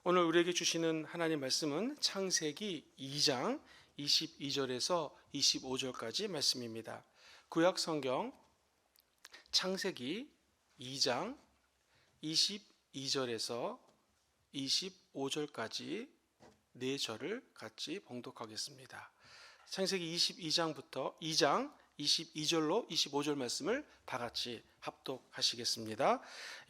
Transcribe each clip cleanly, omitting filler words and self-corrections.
오늘 우리에게 주시는 하나님 말씀은 창세기 2장 22절에서 25절까지 말씀입니다. 구약 성경 창세기 2장 22절에서 25절까지 네 절을 같이 봉독하겠습니다. 창세기 22장부터 2장 22절로 25절 말씀을 다 같이 합독하시겠습니다.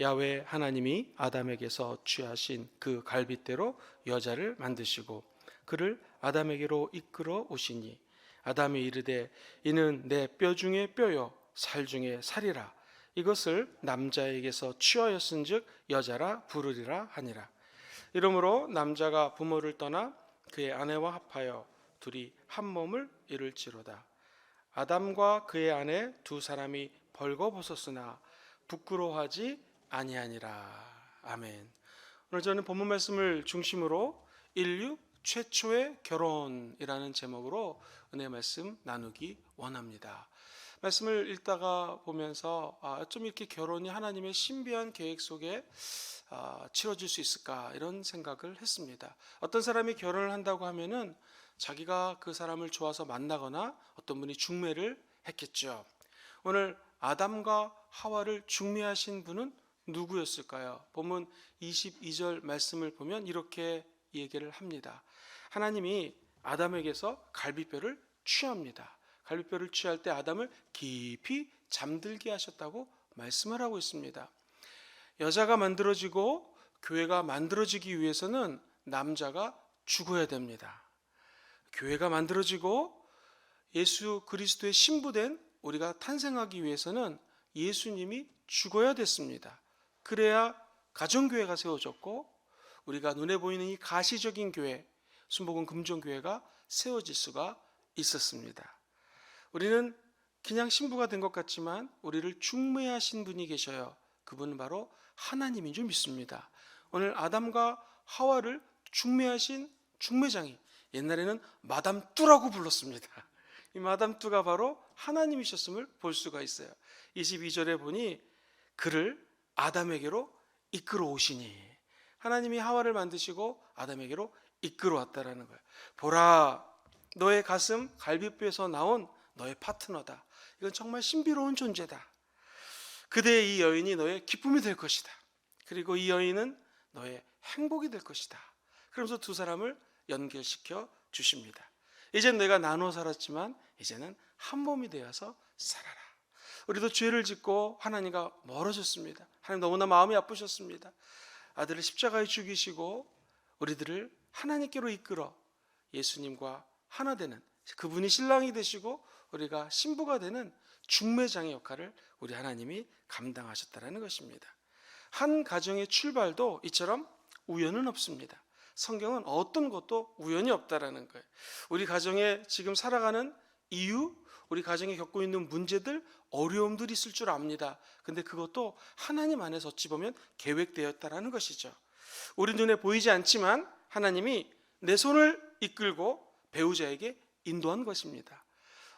야훼 하나님이 아담에게서 취하신 그 갈빗대로 여자를 만드시고 그를 아담에게로 이끌어 오시니 아담이 이르되 이는 내 뼈 중에 뼈요 살 중에 살이라 이것을 남자에게서 취하였은즉 여자라 부르리라 하니라. 이러므로 남자가 부모를 떠나 그의 아내와 합하여 둘이 한 몸을 이룰지로다. 아담과 그의 아내 두 사람이 벌거벗었으나 부끄러워하지 아니하니라. 아멘. 오늘 저는 본문 말씀을 중심으로 인류 최초의 결혼이라는 제목으로 은혜 말씀 나누기 원합니다. 말씀을 읽다가 보면서 좀 이렇게 결혼이 하나님의 신비한 계획 속에 치러질 수 있을까 이런 생각을 했습니다. 어떤 사람이 결혼을 한다고 하면은 자기가 그 사람을 좋아서 만나거나 어떤 분이 중매를 했겠죠. 오늘 아담과 하와를 중매하신 분은 누구였을까요? 본문 22절 말씀을 보면 이렇게 얘기를 합니다. 하나님이 아담에게서 갈빗뼈를 취합니다. 갈빗뼈를 취할 때 아담을 깊이 잠들게 하셨다고 말씀을 하고 있습니다. 여자가 만들어지고 교회가 만들어지기 위해서는 남자가 죽어야 됩니다. 교회가 만들어지고 예수 그리스도의 신부된 우리가 탄생하기 위해서는 예수님이 죽어야 됐습니다. 그래야 가정교회가 세워졌고 우리가 눈에 보이는 이 가시적인 교회, 순복음 금종교회가 세워질 수가 있었습니다. 우리는 그냥 신부가 된 것 같지만 우리를 중매하신 분이 계셔요. 그분은 바로 하나님인 줄 믿습니다. 오늘 아담과 하와를 중매하신 중매장이 옛날에는 마담 뚜라고 불렀습니다. 이 마담 뚜가 바로 하나님이셨음을 볼 수가 있어요. 22절에 보니 그를 아담에게로 이끌어 오시니 하나님이 하와를 만드시고 아담에게로 이끌어 왔다라는 거예요. 보라, 너의 가슴 갈빗뼈에서 나온 너의 파트너다. 이건 정말 신비로운 존재다. 그대의 이 여인이 너의 기쁨이 될 것이다. 그리고 이 여인은 너의 행복이 될 것이다. 그러면서 두 사람을 연결시켜 주십니다. 이젠 내가 나눠 살았지만 이제는 한 몸이 되어서 살아라. 우리도 죄를 짓고 하나님과 멀어졌습니다. 하나님 너무나 마음이 아프셨습니다. 아들을 십자가에 죽이시고 우리들을 하나님께로 이끌어 예수님과 하나 되는 그분이 신랑이 되시고 우리가 신부가 되는 중매장의 역할을 우리 하나님이 감당하셨다는 것입니다. 한 가정의 출발도 이처럼 우연은 없습니다. 성경은 어떤 것도 우연이 없다라는 거예요. 우리 가정에 지금 살아가는 이유, 우리 가정에 겪고 있는 문제들, 어려움들이 있을 줄 압니다. 근데 그것도 하나님 안에서 어찌 보면 계획되었다라는 것이죠. 우리 눈에 보이지 않지만 하나님이 내 손을 이끌고 배우자에게 인도한 것입니다.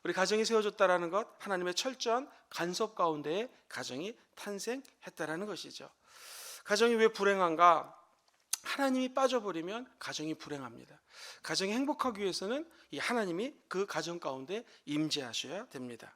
우리 가정이 세워졌다라는 것, 하나님의 철저한 간섭 가운데에 가정이 탄생했다라는 것이죠. 가정이 왜 불행한가? 하나님이 빠져버리면 가정이 불행합니다. 가정이 행복하기 위해서는 이 하나님이 그 가정 가운데 임재하셔야 됩니다.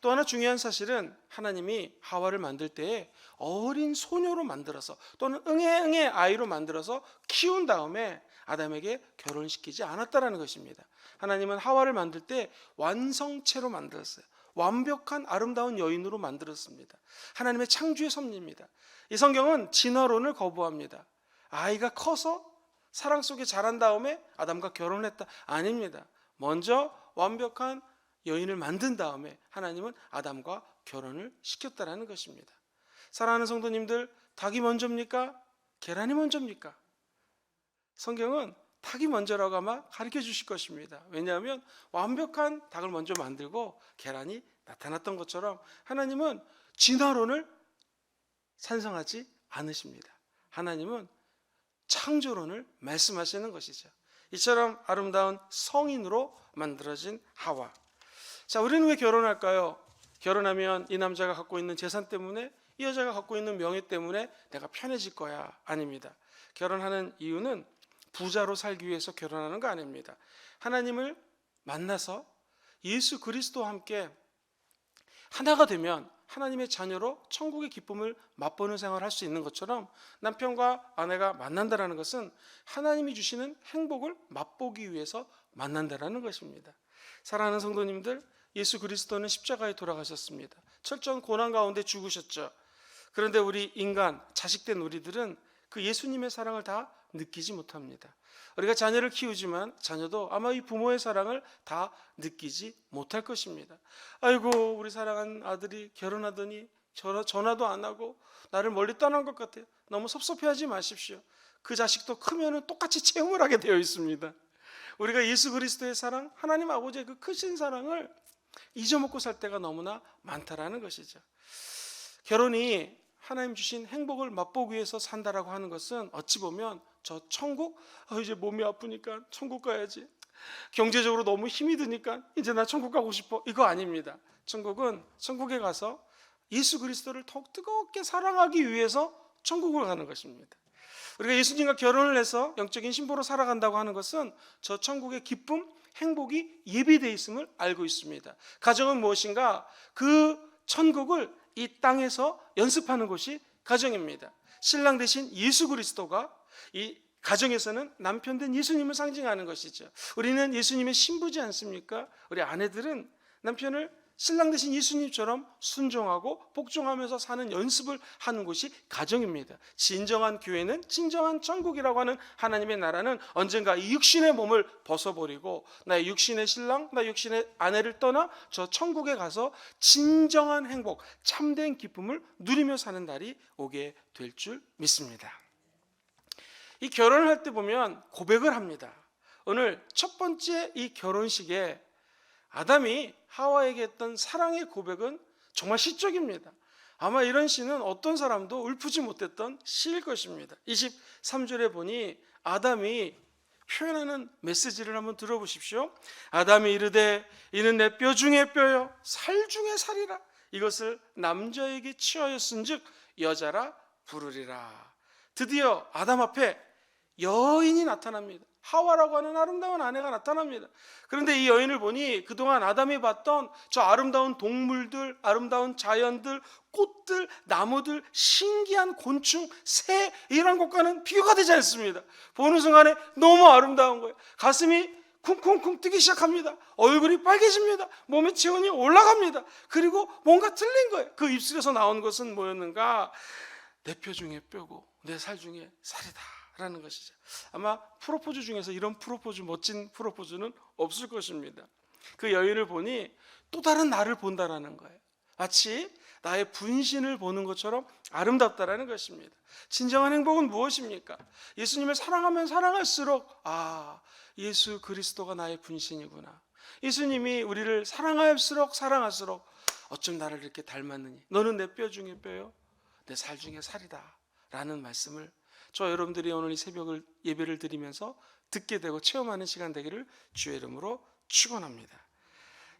또 하나 중요한 사실은 하나님이 하와를 만들 때에 어린 소녀로 만들어서 또는 응애 아이로 만들어서 키운 다음에 아담에게 결혼시키지 않았다라는 것입니다. 하나님은 하와를 만들 때 완성체로 만들었어요. 완벽한 아름다운 여인으로 만들었습니다. 하나님의 창조의 섭리입니다. 이 성경은 진화론을 거부합니다. 아이가 커서 사랑 속에 자란 다음에 아담과 결혼했다. 아닙니다. 먼저 완벽한 여인을 만든 다음에 하나님은 아담과 결혼을 시켰다라는 것입니다. 사랑하는 성도님들, 닭이 먼저입니까? 계란이 먼저입니까? 성경은 닭이 먼저라고 아마 가르쳐 주실 것입니다. 왜냐하면 완벽한 닭을 먼저 만들고 계란이 나타났던 것처럼 하나님은 진화론을 찬성하지 않으십니다. 하나님은 창조론을 말씀하시는 것이죠. 이처럼 아름다운 성인으로 만들어진 하와. 자, 우리는 왜 결혼할까요? 결혼하면 이 남자가 갖고 있는 재산 때문에, 이 여자가 갖고 있는 명예 때문에 내가 편해질 거야? 아닙니다. 결혼하는 이유는 부자로 살기 위해서 결혼하는 거 아닙니다. 하나님을 만나서 예수 그리스도와 함께 하나가 되면 하나님의 자녀로 천국의 기쁨을 맛보는 생활을 할 수 있는 것처럼 남편과 아내가 만난다는 것은 하나님이 주시는 행복을 맛보기 위해서 만난다는 것입니다. 사랑하는 성도님들, 예수 그리스도는 십자가에 돌아가셨습니다. 철저한 고난 가운데 죽으셨죠. 그런데 우리 인간, 자식된 우리들은 그 예수님의 사랑을 다 느끼지 못합니다. 우리가 자녀를 키우지만 자녀도 아마 이 부모의 사랑을 다 느끼지 못할 것입니다. 아이고, 우리 사랑하는 아들이 결혼하더니 전화도 안 하고 나를 멀리 떠난 것 같아요. 너무 섭섭해하지 마십시오. 그 자식도 크면 똑같이 체험을 하게 되어 있습니다. 우리가 예수 그리스도의 사랑, 하나님 아버지의 그 크신 사랑을 잊어먹고 살 때가 너무나 많다라는 것이죠. 결혼이 하나님 주신 행복을 맛보기 위해서 산다라고 하는 것은 어찌 보면 저 천국, 이제 몸이 아프니까 천국 가야지, 경제적으로 너무 힘이 드니까 이제 나 천국 가고 싶어, 이거 아닙니다. 천국은 천국에 가서 예수 그리스도를 더욱 뜨겁게 사랑하기 위해서 천국을 가는 것입니다. 우리가 예수님과 결혼을 해서 영적인 신부로 살아간다고 하는 것은 저 천국의 기쁨, 행복이 예비되어 있음을 알고 있습니다. 가정은 무엇인가? 그 천국을 이 땅에서 연습하는 곳이 가정입니다. 신랑 대신 예수 그리스도가 이 가정에서는 남편 된 예수님을 상징하는 것이죠. 우리는 예수님의 신부지 않습니까? 우리 아내들은 남편을 신랑 대신 예수님처럼 순종하고 복종하면서 사는 연습을 하는 곳이 가정입니다. 진정한 교회는, 진정한 천국이라고 하는 하나님의 나라는 언젠가 이 육신의 몸을 벗어버리고 나의 육신의 신랑, 나의 육신의 아내를 떠나 저 천국에 가서 진정한 행복, 참된 기쁨을 누리며 사는 날이 오게 될 줄 믿습니다. 이 결혼을 할 때 보면 고백을 합니다. 오늘 첫 번째 이 결혼식에 아담이 하와에게 했던 사랑의 고백은 정말 시적입니다. 아마 이런 시는 어떤 사람도 읊지 못했던 시일 것입니다. 23절에 보니 아담이 표현하는 메시지를 한번 들어보십시오. 아담이 이르되 이는 내 뼈 중에 뼈요 살 중에 살이라. 이것을 남자에게 취하였은즉 여자라 부르리라. 드디어 아담 앞에 여인이 나타납니다. 하와라고 하는 아름다운 아내가 나타납니다. 그런데 이 여인을 보니 그동안 아담이 봤던 저 아름다운 동물들, 아름다운 자연들, 꽃들, 나무들, 신기한 곤충, 새, 이런 것과는 비교가 되지 않습니다. 보는 순간에 너무 아름다운 거예요. 가슴이 쿵쿵쿵 뛰기 시작합니다. 얼굴이 빨개집니다. 몸의 체온이 올라갑니다. 그리고 뭔가 틀린 거예요. 그 입술에서 나온 것은 뭐였는가? 내 뼈 중에 뼈고 내 살 중에 살이다 라는 것이죠. 아마 프로포즈 중에서 이런 프로포즈, 멋진 프로포즈는 없을 것입니다. 그 여인을 보니 또 다른 나를 본다라는 거예요. 마치 나의 분신을 보는 것처럼 아름답다라는 것입니다. 진정한 행복은 무엇입니까? 예수님을 사랑하면 사랑할수록 예수 그리스도가 나의 분신이구나. 예수님이 우리를 사랑할수록 어쩜 나를 이렇게 닮았느니 너는 내 뼈 중에 뼈요 내 살 중에 살이다 라는 말씀을 저 여러분들이 오늘 이 새벽을 예배를 드리면서 듣게 되고 체험하는 시간 되기를 주의 이름으로 축원합니다.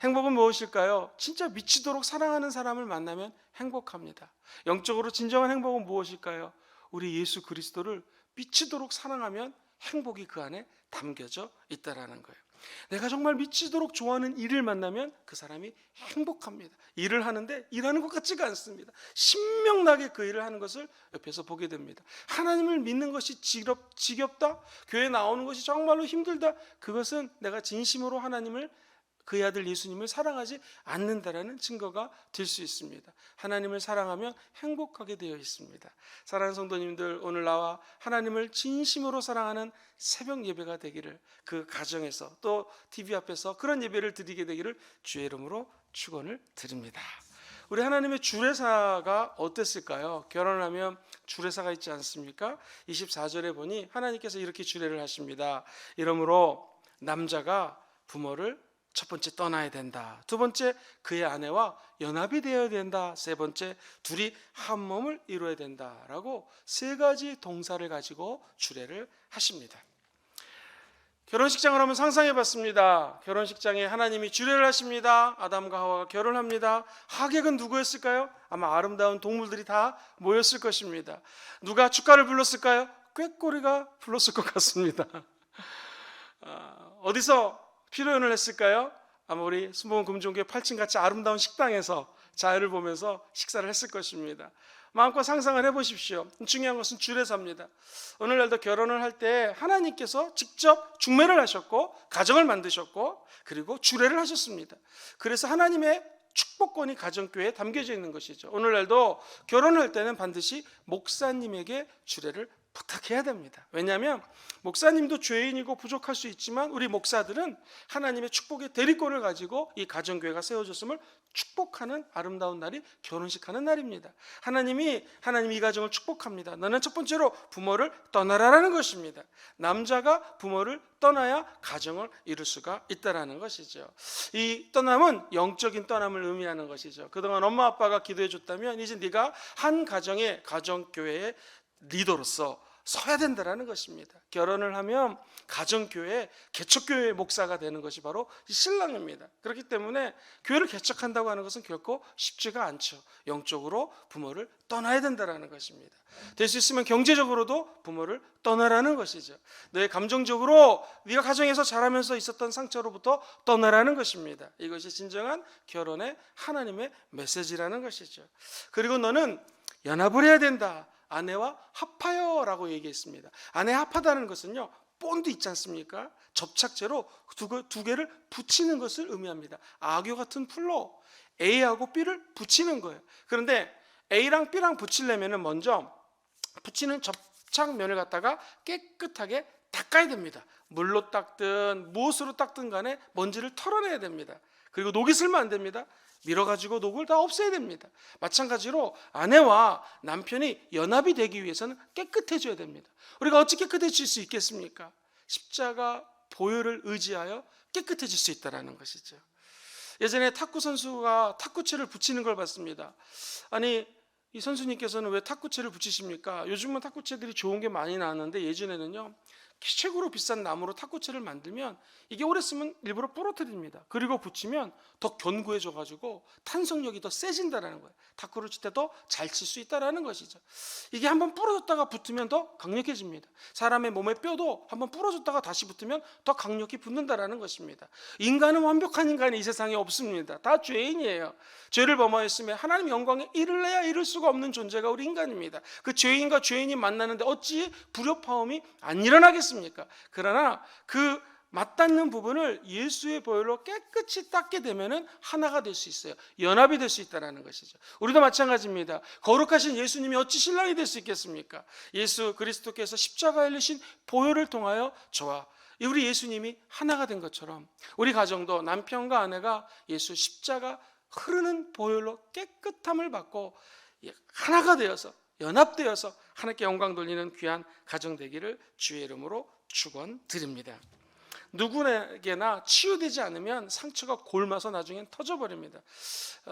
행복은 무엇일까요? 진짜 미치도록 사랑하는 사람을 만나면 행복합니다. 영적으로 진정한 행복은 무엇일까요? 우리 예수 그리스도를 미치도록 사랑하면 행복이 그 안에 담겨져 있다라는 거예요. 내가 정말 미치도록 좋아하는 일을 만나면 그 사람이 행복합니다. 일을 하는데 일하는 것 같지가 않습니다. 신명나게 그 일을 하는 것을 옆에서 보게 됩니다. 하나님을 믿는 것이 지겹다? 교회 나오는 것이 정말로 힘들다? 그것은 내가 진심으로 하나님을, 그의 아들 예수님을 사랑하지 않는다라는 증거가 될 수 있습니다. 하나님을 사랑하면 행복하게 되어 있습니다. 사랑하는 성도님들, 오늘 나와 하나님을 진심으로 사랑하는 새벽 예배가 되기를, 그 가정에서 또 TV 앞에서 그런 예배를 드리게 되기를 주의 이름으로 축원을 드립니다. 우리 하나님의 주례사가 어땠을까요? 결혼하면 주례사가 있지 않습니까? 24절에 보니 하나님께서 이렇게 주례를 하십니다. 이러므로 남자가 부모를 첫 번째 떠나야 된다. 두 번째 그의 아내와 연합이 되어야 된다. 세 번째 둘이 한 몸을 이루어야 된다라고 세 가지 동사를 가지고 주례를 하십니다. 결혼식장을 한번 상상해 봤습니다. 결혼식장에 하나님이 주례를 하십니다. 아담과 하와가 결혼합니다. 하객은 누구였을까요? 아마 아름다운 동물들이 다 모였을 것입니다. 누가 축가를 불렀을까요? 꾀꼬리가 불렀을 것 같습니다. 어디서 피로연을 했을까요? 아마 우리 순복음 금종교회 8층 같이 아름다운 식당에서 자유를 보면서 식사를 했을 것입니다. 마음껏 상상을 해보십시오. 중요한 것은 주례사입니다. 오늘날도 결혼을 할 때 하나님께서 직접 중매를 하셨고 가정을 만드셨고 그리고 주례를 하셨습니다. 그래서 하나님의 축복권이 가정교회에 담겨져 있는 것이죠. 오늘날도 결혼할 때는 반드시 목사님에게 주례를 부탁해야 됩니다. 왜냐하면 목사님도 죄인이고 부족할 수 있지만 우리 목사들은 하나님의 축복의 대리권을 가지고 이 가정교회가 세워졌음을 축복하는 아름다운 날이 결혼식하는 날입니다. 하나님이 이 가정을 축복합니다. 너는 첫 번째로 부모를 떠나라라는 것입니다. 남자가 부모를 떠나야 가정을 이룰 수가 있다라는 것이죠. 이 떠남은 영적인 떠남을 의미하는 것이죠. 그동안 엄마 아빠가 기도해 줬다면 이제 네가 한 가정의 가정교회의 리더로서 서야 된다라는 것입니다. 결혼을 하면 가정교회, 개척교회의 목사가 되는 것이 바로 신랑입니다. 그렇기 때문에 교회를 개척한다고 하는 것은 결코 쉽지가 않죠. 영적으로 부모를 떠나야 된다라는 것입니다. 될 수 있으면 경제적으로도 부모를 떠나라는 것이죠. 너의 감정적으로 네가 가정에서 자라면서 있었던 상처로부터 떠나라는 것입니다. 이것이 진정한 결혼의 하나님의 메시지라는 것이죠. 그리고 너는 연합을 해야 된다. 아내와 합하여 라고 얘기했습니다. 아내 합하다는 것은요, 본드 있지 않습니까? 접착제로 두 개를 붙이는 것을 의미합니다. 악교 같은 풀로 A하고 B를 붙이는 거예요. 그런데 A랑 B랑 붙이려면 먼저 붙이는 접착면을 갖다가 깨끗하게 닦아야 됩니다. 물로 닦든 무엇으로 닦든 간에 먼지를 털어내야 됩니다. 그리고 녹이 슬면 안 됩니다. 밀어가지고 녹을 다 없애야 됩니다. 마찬가지로 아내와 남편이 연합이 되기 위해서는 깨끗해져야 됩니다. 우리가 어찌 깨끗해질 수 있겠습니까? 십자가 보혈을 의지하여 깨끗해질 수 있다는 것이죠. 예전에 탁구 선수가 탁구채를 붙이는 걸 봤습니다. 아니, 이 선수님께서는 왜 탁구채를 붙이십니까? 요즘은 탁구채들이 좋은 게 많이 나왔는데 예전에는요, 최고로 비싼 나무로 탁구채를 만들면 이게 오래 쓰면 일부러 부러뜨립니다. 그리고 붙이면 더 견고해져 가지고 탄성력이 더 세진다라는 거예요. 탁구를 칠 때 더 잘 칠 수 있다라는 것이죠. 이게 한번 부러졌다가 붙으면 더 강력해집니다. 사람의 몸의 뼈도 한번 부러졌다가 다시 붙으면 더 강력히 붙는다라는 것입니다. 인간은 완벽한 인간이 이 세상에 없습니다. 다 죄인이에요. 죄를 범하였으며 하나님 영광에 이를래야 이룰 수가 없는 존재가 우리 인간입니다. 그 죄인과 죄인이 만나는데 어찌 불협화음이 안 일어나겠습니까? 그러나 그 맞닿는 부분을 예수의 보혈로 깨끗이 닦게 되면은 하나가 될 수 있어요. 연합이 될 수 있다는 것이죠. 우리도 마찬가지입니다. 거룩하신 예수님이 어찌 신랑이 될 수 있겠습니까? 예수 그리스도께서 십자가에 흘리신 보혈을 통하여 저와 우리 예수님이 하나가 된 것처럼 우리 가정도 남편과 아내가 예수 십자가 흐르는 보혈로 깨끗함을 받고 하나가 되어서 연합되어서 하나님께 영광 돌리는 귀한 가정 되기를 주의 이름으로 축원드립니다. 누구에게나 치유되지 않으면 상처가 골마서 나중엔 터져버립니다.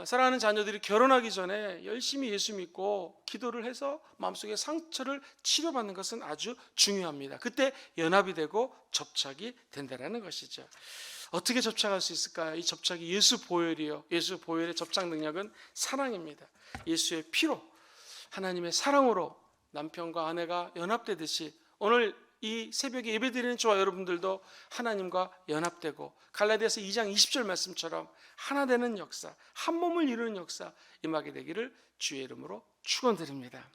사랑하는 자녀들이 결혼하기 전에 열심히 예수 믿고 기도를 해서 마음속에 상처를 치료받는 것은 아주 중요합니다. 그때 연합이 되고 접착이 된다는 것이죠. 어떻게 접착할 수 있을까요? 이 접착이 예수 보혈이요. 예수 보혈의 접착 능력은 사랑입니다. 예수의 피로, 하나님의 사랑으로 남편과 아내가 연합되듯이 오늘 이 새벽에 예배드리는 저와 여러분들도 하나님과 연합되고 갈라디아서 2장 20절 말씀처럼 하나 되는 역사, 한 몸을 이루는 역사 임하게 되기를 주의 이름으로 축원드립니다.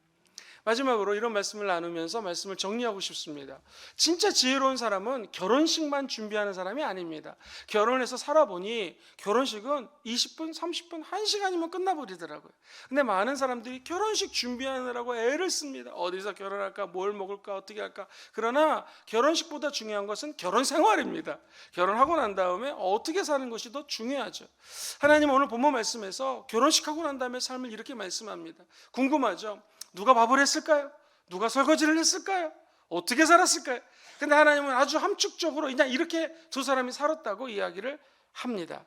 마지막으로 이런 말씀을 나누면서 말씀을 정리하고 싶습니다. 진짜 지혜로운 사람은 결혼식만 준비하는 사람이 아닙니다. 결혼해서 살아보니 결혼식은 20분, 30분, 1시간이면 끝나버리더라고요. 근데 많은 사람들이 결혼식 준비하느라고 애를 씁니다. 어디서 결혼할까, 뭘 먹을까, 어떻게 할까. 그러나 결혼식보다 중요한 것은 결혼 생활입니다. 결혼하고 난 다음에 어떻게 사는 것이 더 중요하죠. 하나님 오늘 본문 말씀에서 결혼식하고 난 다음에 삶을 이렇게 말씀합니다. 궁금하죠? 누가 밥을 했을까요? 누가 설거지를 했을까요? 어떻게 살았을까요? 근데 하나님은 아주 함축적으로 그냥 이렇게 두 사람이 살았다고 이야기를 합니다.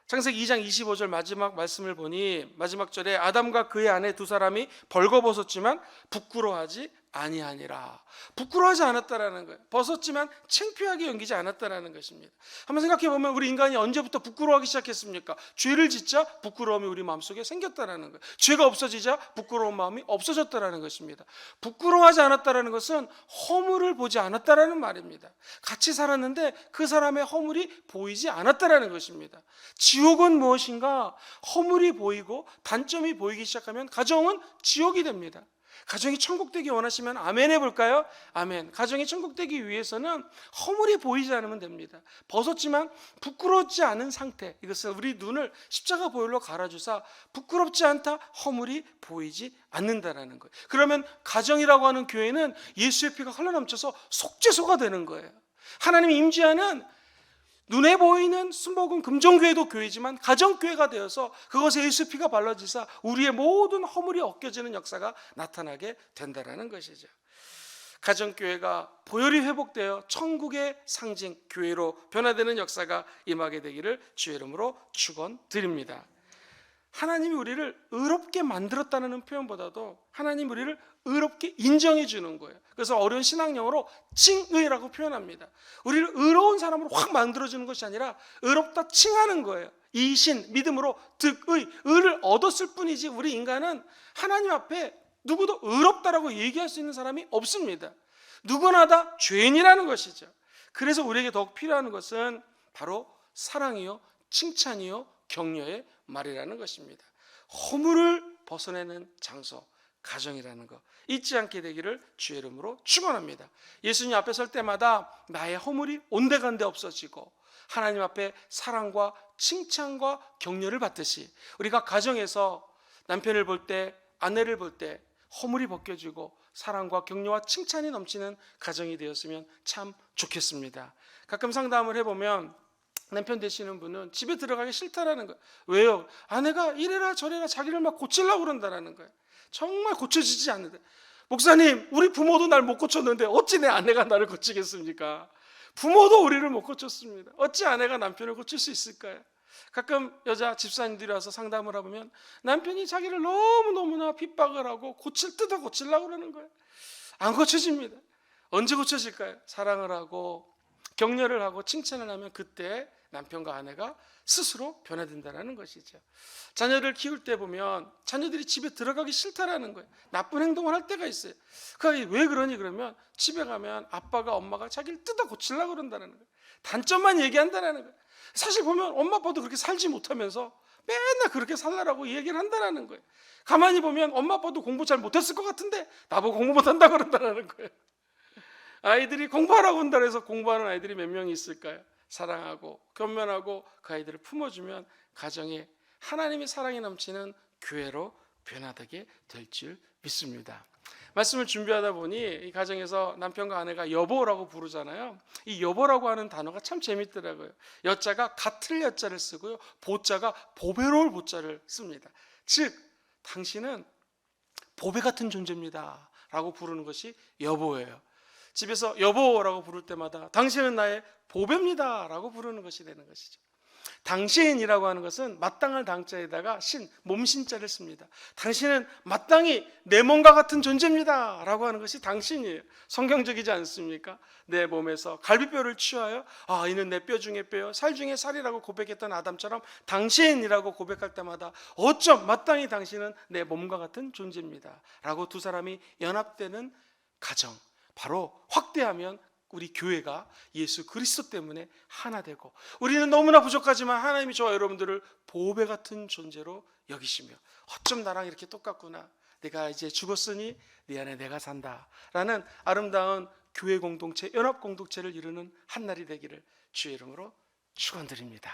창세기 2장 25절 마지막 말씀을 보니 마지막 절에 아담과 그의 아내 두 사람이 벌거벗었지만 부끄러워하지 아니하니라. 부끄러워하지 않았다라는 거예요. 벗었지만 창피하게 여기지 않았다라는 것입니다. 한번 생각해 보면 우리 인간이 언제부터 부끄러워하기 시작했습니까? 죄를 짓자 부끄러움이 우리 마음속에 생겼다라는 거예요. 죄가 없어지자 부끄러운 마음이 없어졌다라는 것입니다. 부끄러워하지 않았다라는 것은 허물을 보지 않았다라는 말입니다. 같이 살았는데 그 사람의 허물이 보이지 않았다라는 것입니다. 지옥은 무엇인가? 허물이 보이고 단점이 보이기 시작하면 가정은 지옥이 됩니다. 가정이 천국 되기 원하시면 아멘 해볼까요? 아멘. 가정이 천국 되기 위해서는 허물이 보이지 않으면 됩니다. 벗었지만 부끄럽지 않은 상태, 이것은 우리 눈을 십자가 보혈로 갈아주사 부끄럽지 않다, 허물이 보이지 않는다라는 거예요. 그러면 가정이라고 하는 교회는 예수의 피가 흘러넘쳐서 속죄소가 되는 거예요. 하나님이 임재하는 눈에 보이는 순복음 금정교회도 교회지만 가정교회가 되어서 그것에 예수 피가 발라지사 우리의 모든 허물이 벗겨지는 역사가 나타나게 된다는 것이죠. 가정교회가 보혈이 회복되어 천국의 상징 교회로 변화되는 역사가 임하게 되기를 주의 이름으로 축원드립니다. 하나님이 우리를 의롭게 만들었다는 표현보다도 하나님 우리를 의롭게 인정해 주는 거예요. 그래서 어려운 신학용어로 칭의라고 표현합니다. 우리를 의로운 사람으로 확 만들어주는 것이 아니라 의롭다 칭하는 거예요. 이신, 믿음으로 득의, 의를 얻었을 뿐이지 우리 인간은 하나님 앞에 누구도 의롭다라고 얘기할 수 있는 사람이 없습니다. 누구나 다 죄인이라는 것이죠. 그래서 우리에게 더욱 필요한 것은 바로 사랑이요, 칭찬이요, 격려의 말이라는 것입니다. 허물을 벗어내는 장소, 가정이라는 것 잊지 않게 되기를 주의 이름으로 축원합니다. 예수님 앞에 설 때마다 나의 허물이 온데간데 없어지고 하나님 앞에 사랑과 칭찬과 격려를 받듯이 우리가 가정에서 남편을 볼 때, 아내를 볼 때 허물이 벗겨지고 사랑과 격려와 칭찬이 넘치는 가정이 되었으면 참 좋겠습니다. 가끔 상담을 해보면 남편 되시는 분은 집에 들어가기 싫다라는 거예요. 왜요? 아내가 이래라 저래라 자기를 막 고치려고 그런다라는 거예요. 정말 고쳐지지 않는데, 목사님 우리 부모도 날 못 고쳤는데 어찌 내 아내가 나를 고치겠습니까? 부모도 우리를 못 고쳤습니다. 어찌 아내가 남편을 고칠 수 있을까요? 가끔 여자 집사님들이 와서 상담을 해보면 남편이 자기를 너무너무나 핍박을 하고 고치려고 그러는 거예요. 안 고쳐집니다. 언제 고쳐질까요? 사랑을 하고 격려를 하고 칭찬을 하면 그때 남편과 아내가 스스로 변화된다는 것이죠. 자녀를 키울 때 보면 자녀들이 집에 들어가기 싫다라는 거예요. 나쁜 행동을 할 때가 있어요. 그게 왜 그러니 그러면 집에 가면 아빠가 엄마가 자기를 뜯어 고치려고 그런다는 거예요. 단점만 얘기한다는 거예요. 사실 보면 엄마 아빠도 그렇게 살지 못하면서 맨날 그렇게 살라라고 얘기를 한다는 거예요. 가만히 보면 엄마 아빠도 공부 잘 못했을 것 같은데 나보고 공부 못한다 그런다는 거예요. 아이들이 공부하라고 한다고 해서 공부하는 아이들이 몇 명이 있을까요? 사랑하고 견면하고 그 아이들을 품어주면 가정에 하나님의 사랑이 넘치는 교회로 변화되게 될 줄 믿습니다. 말씀을 준비하다 보니 이 가정에서 남편과 아내가 여보라고 부르잖아요. 이 여보라고 하는 단어가 참 재밌더라고요. 여자가 같을 여자를 쓰고요, 보자가 보배로울 보자를 씁니다. 즉 당신은 보배 같은 존재입니다 라고 부르는 것이 여보예요. 집에서 여보라고 부를 때마다 당신은 나의 보배입니다 라고 부르는 것이 되는 것이죠. 당신이라고 하는 것은 마땅할 당자에다가 신, 몸신자를 씁니다. 당신은 마땅히 내 몸과 같은 존재입니다 라고 하는 것이 당신이에요. 성경적이지 않습니까? 내 몸에서 갈비뼈를 취하여 이는 내 뼈 중에 뼈요 살 중에 살이라고 고백했던 아담처럼 당신이라고 고백할 때마다 어쩜 마땅히 당신은 내 몸과 같은 존재입니다 라고 두 사람이 연합되는 가정, 바로 확대하면 우리 교회가 예수 그리스도 때문에 하나 되고, 우리는 너무나 부족하지만 하나님이 저와 여러분들을 보배 같은 존재로 여기시며 어쩜 나랑 이렇게 똑같구나, 내가 이제 죽었으니 네 안에 내가 산다 라는 아름다운 교회 공동체, 연합 공동체를 이루는 한 날이 되기를 주의 이름으로 축원드립니다.